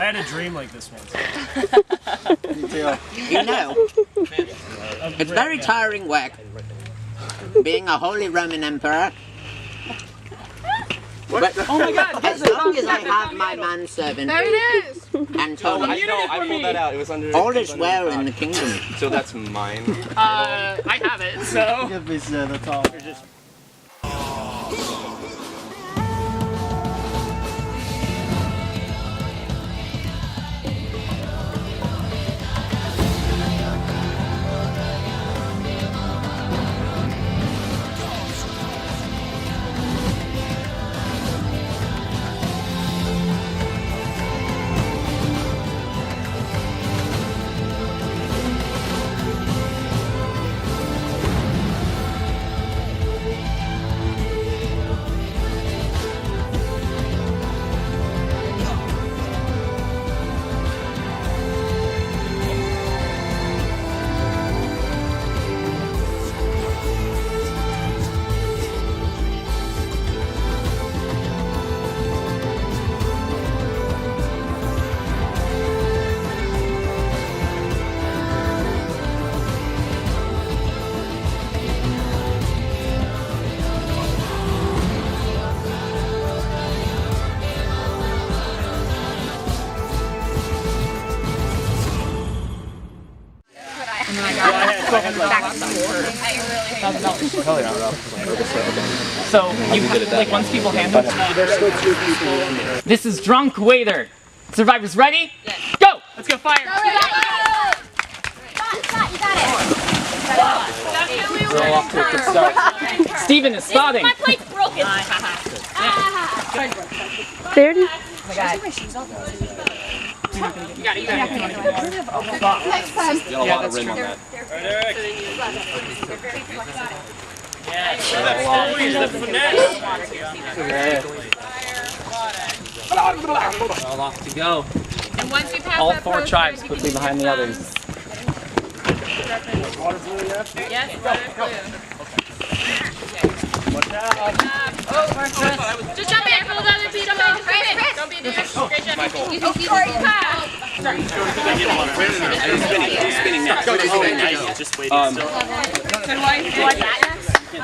I had a dream like this once. Me too. You know, it's very tiring work being a Holy Roman Emperor. But Oh my God! as long as I have my manservant There it is! and Tony, I pulled that out. It was under. all is well in the kingdom. So that's mine. I have it. So. Give me the top. So you have, like once people hand them to you, this is drunk waiter. Survivors ready? Yes. Go! Let's go fire! You got it! We're off to a good start. Steven is spotting. My plate's broken! There. You got it. Next time. Got a lot of rim on that. All off to go. And once you pass All that four post, tribes you quickly can behind the others. Yes, water blue. Just jump in, pull the other feet up. Don't be there. Great job. You can see the path. Just waiting still.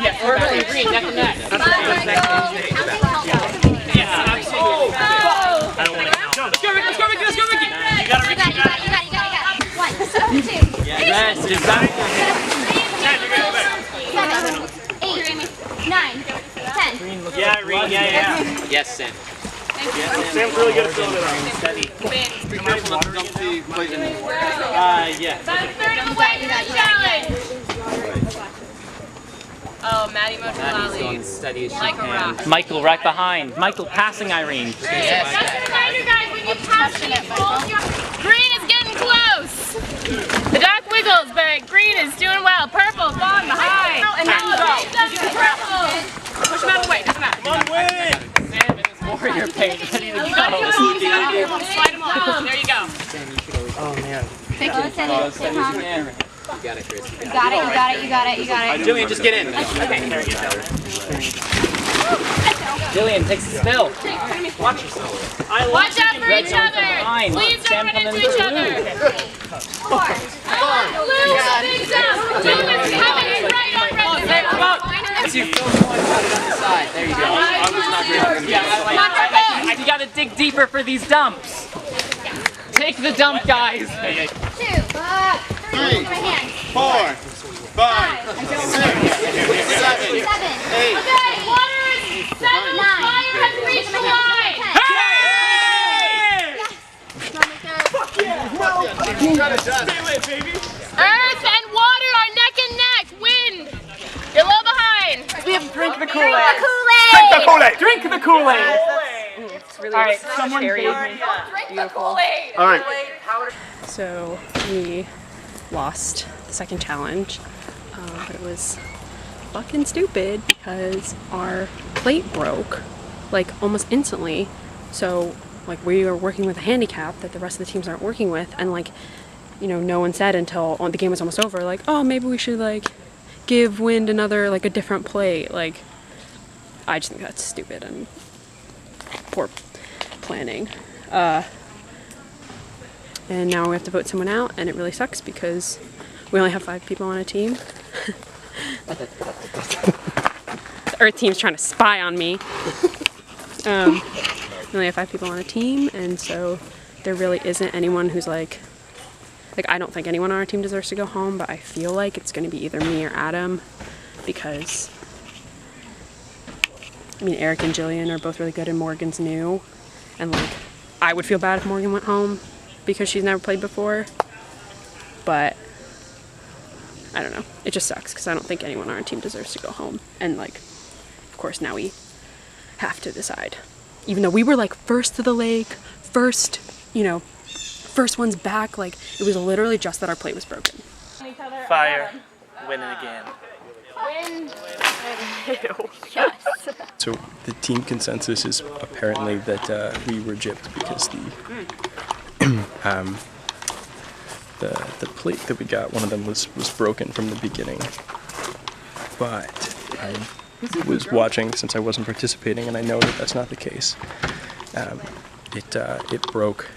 Yes, we're really green, neck and neck. Yes, absolutely. I don't want to count. Let's go, Ricky, let's go, Ricky, let's go, Ricky. You got it, Ricky. You got it. 1, 2, Yes, exactly. 7, 8, 9, 10. Yeah, Irene, yeah. Yes, Sam. Sam's really good at filling it out. Steady. Be careful not to dump the plate in. Yeah. Third of the way to the challenge. Oh, Maddie Motilali. Steady as she Like a rock. Michael right behind. Michael passing Irene. Just a reminder, guys, when you pass people, green is getting close. The dark wiggles, but green is doing well. Purple falling behind. And then purple. Push them out of the way, doesn't matter. Come on, win! Sam in his warrior paint, ready to go. Slide them on. There you go. Oh, man. Thank you. Steady as you can. You got it, Chris. You got it. Julian, just get in. Jillian takes the spill. Watch yourself. Watch out for each other. Behind. Please Sam don't run coming into each through. other. 4. Blue, big up. Blue is coming right on red. Come on. As you fill the one on the side. There you go. I was not real. Yeah, I like it. You gotta dig deeper for these dumps. Take the dump, guys. 2, 3, 4, 5, 6, 7, 8. Okay, water is 7. Fire has reached the line. Earth and water are neck and neck. Wind, you're a little behind. We have to drink the Kool-Aid. Drink the Kool-Aid. Drink the Kool-Aid. It's really All right, someone cherry. feed me. Drink the Kool-Aid. All right. So we lost the second challenge, but it was fucking stupid because our plate broke like almost instantly. So like we were working with a handicap that the rest of the teams aren't working with, and like, you know, no one said until the game was almost over, like, oh, maybe we should like give Wind another, like a different plate. Like, I just think that's stupid and poor planning. and now we have to vote someone out, and it really sucks because we only have 5 people on a team. The Earth team's trying to spy on me. We only have 5 people on a team, and so there really isn't anyone who's like I don't think anyone on our team deserves to go home, but I feel like it's going to be either me or Adam, because I mean, Eric and Jillian are both really good, and Morgan's new, and like I would feel bad if Morgan went home because she's never played before, but I don't know, it just sucks because I don't think anyone on our team deserves to go home, and like of course now we have to decide, even though we were like first to the lake, first, you know, first ones back, like it was literally just that our plate was broken. Fire. Winning again. Win. Yes. So the team consensus is apparently that we were gypped because the plate that we got, one of them was broken from the beginning. But I was watching since I wasn't participating, and I know that that's not the case. It broke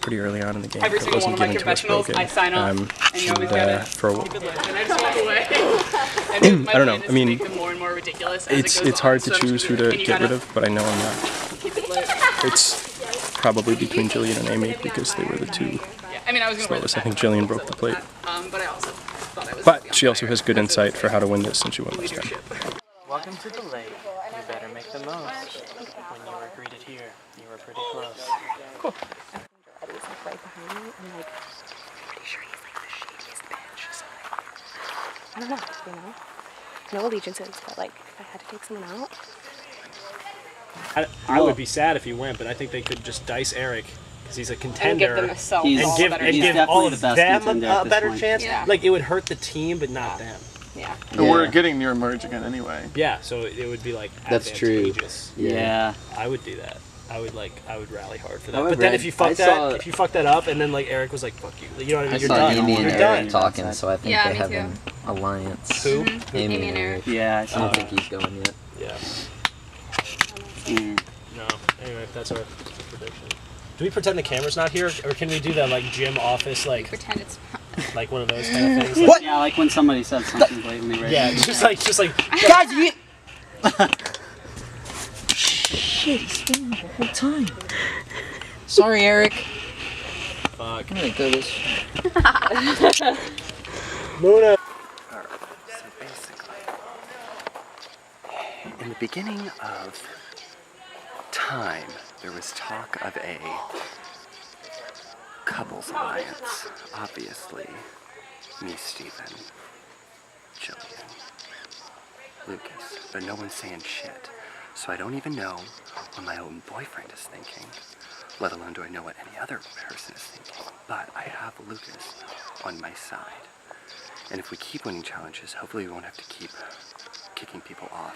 pretty early on in the game. Every It single wasn't one of my given to us confessionals, broken. I sign off, and you always get it. For a Keep it lit. And I just walk away. And my I don't know. plan is I mean, to make them more and more ridiculous as it goes it's hard on, to so choose who to and you get rid gotta of, but I know I'm not. keep it lit. It's probably between Jillian and Amy because they were the two Yeah. I mean, I was gonna wear slowest. the I think background Jillian broke the plate. but I also thought I was. But she also has good insight for how to win this since she won last time. leadership. Welcome to the lake. You better make the most. When you were greeted here, you were pretty close. Cool. Eddie's like right behind me. I'm like, pretty sure he's like the shadiest bitch. So I don't know, you know? No allegiances, but like if I had to take someone out. I would be sad if he went, but I think they could just dice Eric because he's a contender. And give them a self. He's- and give, better and he's give definitely all of the best them contender a at this better point. chance. Yeah. Like it would hurt the team, but not them. Yeah. We're getting near merge again anyway. Yeah, so it would be like That's true. advantageous. Yeah. I would do that. I would rally hard for that. However, But then if you fuck I saw- if you fuck that up, and then like Eric was like, "Fuck you," you know what I mean? I You're saw done. Amy and You're Eric done. talking, so I think Yeah, they me have too. an alliance. Who? Amy and Eric. Yeah, I don't think he's going yet. Yeah. Mm. No. Anyway, that's our prediction. Do we pretend the camera's not here, or can we do that like gym office, like Pretend it's. like one of those kind of things? Like, Yeah, like when somebody said something blatantly racist. yeah, just like. Guys, you. Shit, he's staying the whole time. Sorry, Eric. Fuck. I'm gonna go this. Luna. So basically, in the beginning of time, there was talk of a couples alliance. Obviously, me, Stephen, Jillian, Lucas, but no one's saying shit. So I don't even know what my own boyfriend is thinking, let alone do I know what any other person is thinking. But I have Lucas on my side. And if we keep winning challenges, hopefully we won't have to keep kicking people off.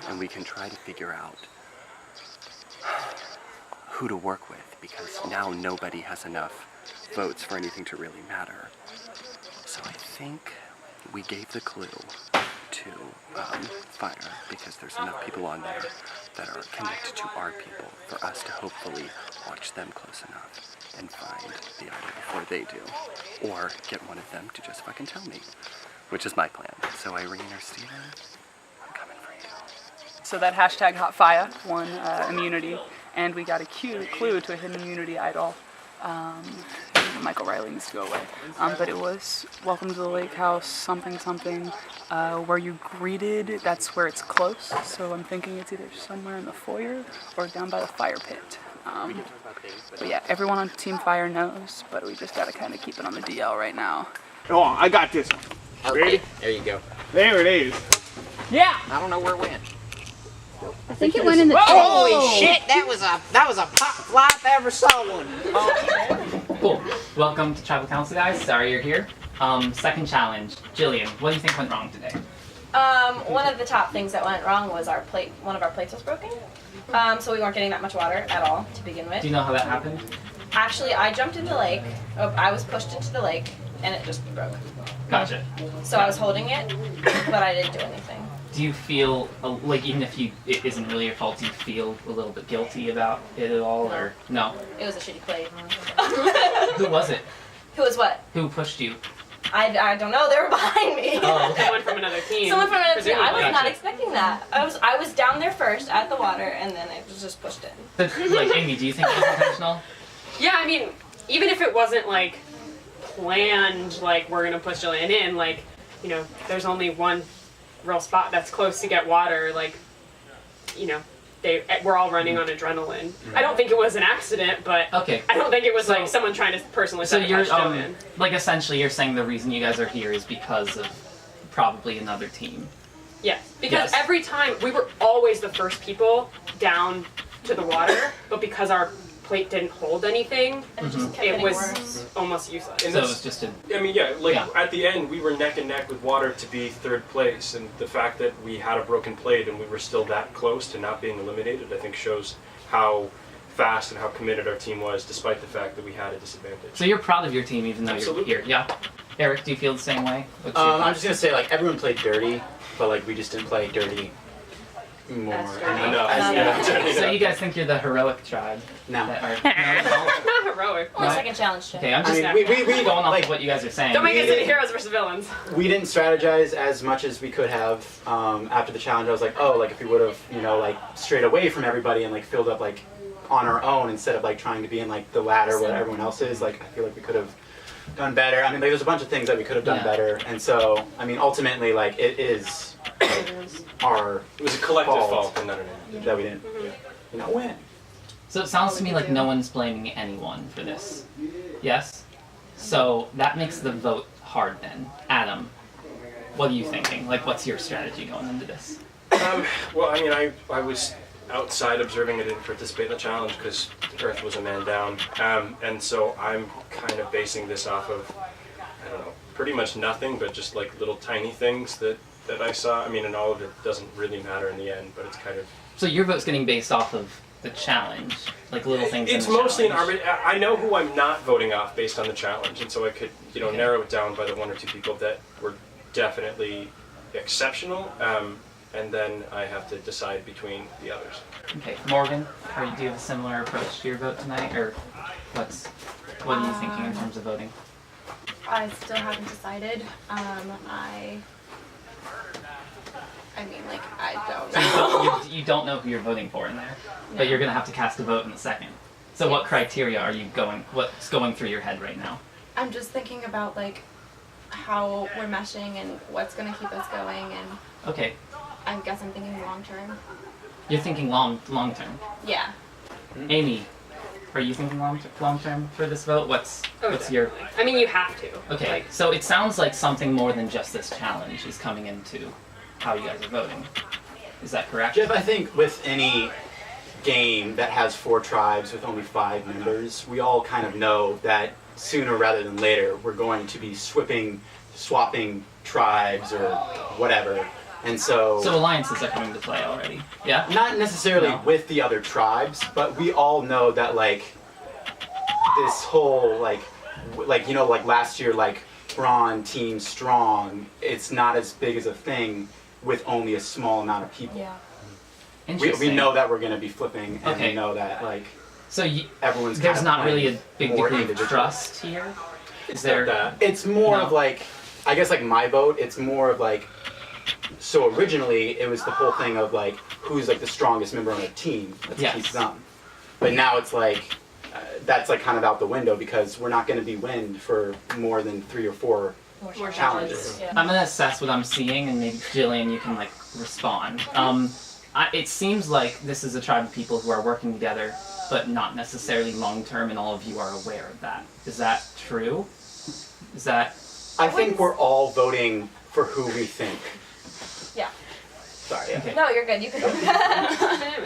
And we can try to figure out who to work with, because now nobody has enough votes for anything to really matter. So I think we gave the clue to Fire, because there's enough people on there that are connected to our people for us to hopefully watch them close enough and find the idol before they do. Or get one of them to just fucking tell me, which is my plan. So Irene or Steven, I'm coming for you. So that hashtag Hot Fire won immunity, and we got a clue to a hidden immunity idol. Michael Riley needs to go away. But it was welcome to the lake house, something, where you greeted, that's where it's close. So I'm thinking it's either somewhere in the foyer or down by the fire pit. But yeah, everyone on Team Fire knows, but we just gotta kind of keep it on the DL right now. Hold on, I got this one. Okay, there you go. There it is. Yeah. I don't know where it went. I think it went in the. Holy shit! That was a pop fly if I ever saw one. Cool. Welcome to Tribal Council, guys. Sorry you're here. Second challenge. Jillian, what do you think went wrong today? One of the top things that went wrong was one of our plates was broken. So we weren't getting that much water at all to begin with. Do you know how that happened? Actually, I jumped into the lake. I was pushed into the lake, and it just broke. Gotcha. So I was holding it, but I didn't do anything. Do you feel, like, even if it isn't really your fault, do you feel a little bit guilty about it at all, or no? It was a shitty plate. Who was it? Who was what? Who pushed you? I don't know. They were behind me. Oh, okay. Someone from another team. Someone from another team. I was Gotcha. not expecting that. I was down there first at the water, and then I was just pushed in. Like, Amy, do you think it was intentional? Yeah, I mean, even if it wasn't like planned, like we're gonna push Jillian in, like, you know, there's only one real spot that's close to get water, like, you know, we're all running on adrenaline. I don't think it was an accident, but Okay. I don't think it was like someone trying to personally So you're, sabotage Jillian. like, essentially you're saying the reason you guys are here is because of probably another team. Yes, because Yes. every time we were always the first people down to the water, but because our plate didn't hold anything, it was almost useless. And So it that's- was just a... I mean, yeah, like Yeah. at the end, we were neck and neck with water to be third place, and the fact that we had a broken plate and we were still that close to not being eliminated, I think shows how fast and how committed our team was, despite the fact that we had a disadvantage. So you're proud of your team even though Absolutely. you're here, yeah? Eric, do you feel the same way? What's your I'm just gonna say, like, everyone played dirty, but like we just didn't play dirty more. So you guys think you're the heroic tribe? No. That are, Not heroic. Only Right. second challenge. Okay, I'm just I mean, we going off of what you guys are saying. Don't make us into heroes versus villains. We didn't strategize as much as we could have. After the challenge, I was like, oh, like if we would have, you know, like strayed away from everybody and like filled up like on our own instead of like trying to be in like the ladder where everyone else is, like I feel like we could have done better. I mean, like, there's a bunch of things that we could have done better, and so I mean, ultimately, like it is our It was a collective fault and not an individual. that we didn't, you know, win. So it sounds to me like no one's blaming anyone for this. Yes? So that makes the vote hard then. Adam, what are you thinking? Like, what's your strategy going into this? Well, I mean, I was outside observing. I didn't participate in the challenge because Earth was a man down. And so I'm kind of basing this off of, I don't know, pretty much nothing, but just like little tiny things that I saw. I mean, and all of it doesn't really matter in the end, but it's kind of... So your vote's getting based off of the challenge, like little things It's in the mostly an challenge. I know who I'm not voting off based on the challenge, and so I could, you know, Okay. narrow it down by the one or two people that were definitely exceptional, and then I have to decide between the others. Okay, Morgan, do you have a similar approach to your vote tonight, or what are you thinking in terms of voting? I still haven't decided. I mean, like, I don't know. You don't know who you're voting for in there, but you're gonna have to cast a vote in a second. So what criteria are you what's going through your head right now? I'm just thinking about, like, how we're meshing and what's going to keep us going, and Okay, I guess I'm thinking long term. you're thinking long term. Yeah. Amy, are you thinking long term for this vote? What's your... I mean, you have to. Okay, Like, so it sounds like something more than just this challenge is coming into how you guys are voting. Is that correct? Jeff, I think with any game that has 4 tribes with only 5 members, we all kind of know that sooner rather than later we're going to be swapping tribes or whatever. And so alliances are coming to play already. Yeah? Not necessarily No. with the other tribes, but we all know that like this whole like you know, like last year, like Braun Team Strong, it's not as big as a thing with only a small amount of people. Yeah. We Interesting. know that we're going to be flipping, and Okay. we know that like So everyone's there's kind of not really a playing big more degree of individual. trust here? Is It's there... not that. It's more No. of like, I guess like my vote, it's more of like, so originally it was the whole thing of like, who's like the strongest member on a team, let's Yes. keep them. But now it's like, that's like kind of out the window because we're not going to be winned for more than 3 or 4 More challenges. I'm gonna assess what I'm seeing, and maybe Jillian, you can like respond. It seems like this is a tribe of people who are working together, but not necessarily long term, and all of you are aware of that. Is that true? Is that? I think we're all voting for who we think. Yeah. Sorry. Okay. No, you're good. You can.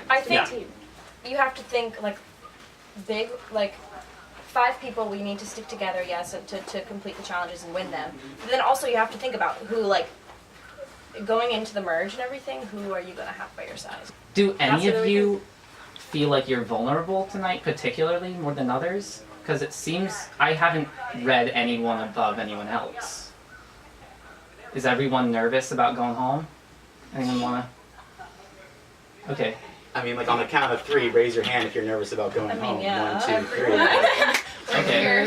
I think Yeah. you have to think like big, like 5 people. We need to stick together, yes, to complete the challenges and win them. But then also you have to think about who, like, going into the merge and everything. Who are you gonna have by your side? Do any That's of really you feel like you're vulnerable tonight, particularly more than others? Because it seems I haven't read anyone above anyone else. Is everyone nervous about going home? Anyone wanna? Okay. I mean, like on the count of 3, raise your hand if you're nervous about going home. yeah. 1, 2, 3. Okay.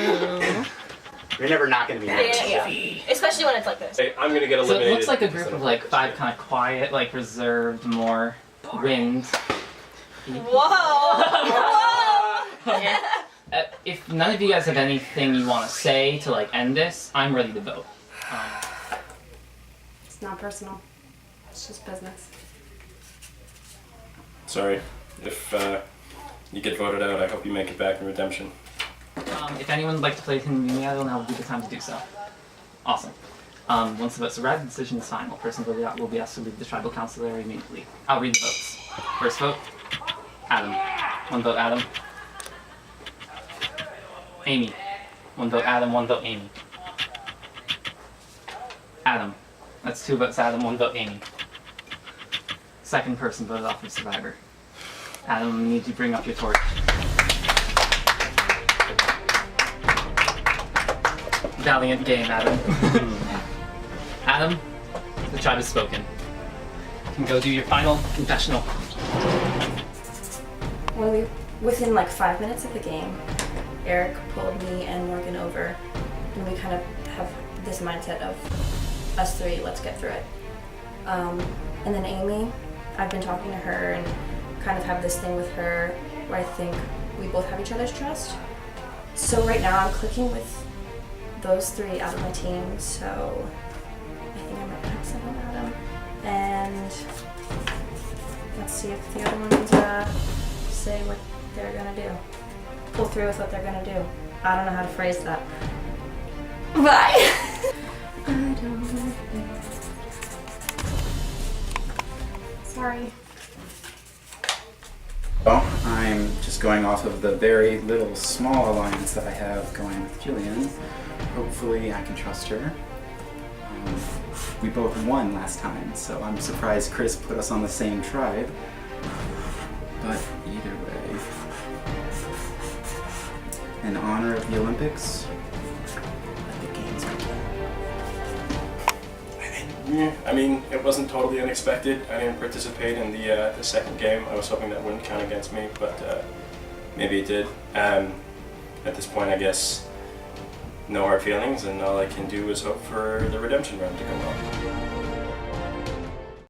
You're never not going to be nervous. Yeah. Especially when it's like this. Hey, I'm gonna get So eliminated. it looks like a group of like 5 kind of quiet, like reserved, more wind. Whoa! If none of you guys have anything you want to say to like end this, I'm ready to vote. It's not personal. It's just business. Sorry, if you get voted out, I hope you make it back in redemption. If anyone would like to play Community Idol, now would be the time to do so. Awesome. Once the votes are read, the decision is final. Person voted out will be asked to leave the tribal council area immediately. I'll read the votes. First vote, Adam. 1 vote, Adam. Amy. 1 vote, Adam. 1 vote, Amy. Adam. That's 2 votes, Adam. 1 vote, Amy. Second person voted off for Survivor. Adam, I need you to bring up your torch. Valiant game, Adam. Adam, the tribe has spoken. You can go do your final confessional. Within like 5 minutes of the game, Eric pulled me and Morgan over, and we kind of have this mindset of us 3, let's get through it. And then Amy, I've been talking to her and kind of have this thing with her where I think we both have each other's trust. So right now I'm clicking with those 3 out of my team, so I think I might have someone Adam. And let's see if the other ones say what they're gonna do. Pull through with what they're gonna do. I don't know how to phrase that. Bye! I don't know. Sorry. Well, I'm just going off of the very little small alliance that I have going with Jillian. Hopefully I can trust her. We both won last time, so I'm surprised Chris put us on the same tribe. But either way, in honor of the Olympics, let the games begin. Yeah, I mean, it wasn't totally unexpected. I didn't participate in the second game. I was hoping that wouldn't count against me, but maybe it did. At this point, I guess, no hard feelings, and all I can do is hope for the redemption run to come off.